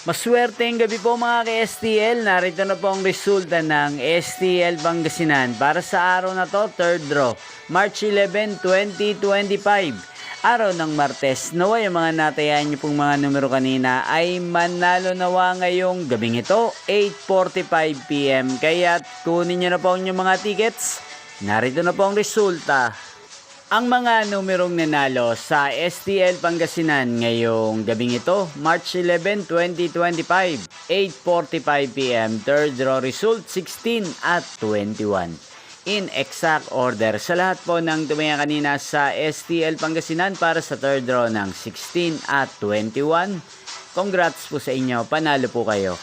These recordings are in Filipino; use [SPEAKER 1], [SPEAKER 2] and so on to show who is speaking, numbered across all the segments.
[SPEAKER 1] Maswerteng gabi po mga ka-STL. Narito na po ang resulta ng STL Pangasinan para sa araw na to, 3rd draw, March 11, 2025. Araw ng Martes. Nawa yung mga natayan niyo pong mga numero kanina ay manalo nawa ngayong gabing ito, 8:45 PM. Kaya kunin niyo na po ang inyong mga tickets. Narito na po ang resulta. Ang mga numerong nanalo sa STL Pangasinan ngayong gabing ito, March 11, 2025, 8:45 PM, 3rd draw result 16 at 21. In exact order sa lahat po ng tumaya kanina sa STL Pangasinan para sa 3rd draw ng 16 at 21. Congrats po sa inyo, panalo po kayo.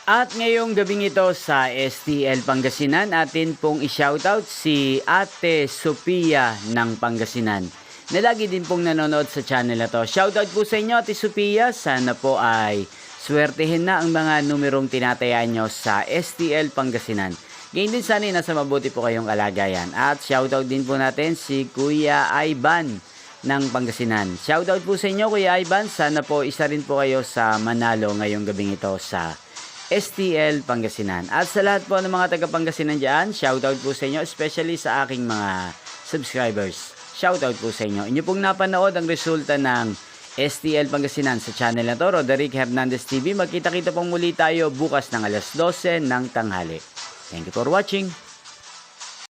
[SPEAKER 1] At ngayong gabing ito sa STL Pangasinan, atin pong i-shoutout si Ate Sophia ng Pangasinan na lagi din pong nanonood sa channel na to. Shoutout po sa inyo, Ate Sophia. Sana po ay swertehin na ang mga numerong tinatayaan nyo sa STL Pangasinan. Ngayon din sana nasa mabuti po kayong kalagayan. At shoutout din po natin si Kuya Ivan ng Pangasinan. Shoutout po sa inyo, Kuya Ivan. Sana po isa rin po kayo sa manalo ngayong gabing ito sa STL Pangasinan. At sa lahat po ng mga taga Pangasinan dyan, shoutout po sa inyo, especially sa aking mga subscribers. Shoutout po sa inyo. Inyo pong napanood ang resulta ng STL Pangasinan sa channel na to, Roderick Hernandez TV. Magkita-kita pong muli tayo bukas ng alas 12 ng tanghali. Thank you for watching.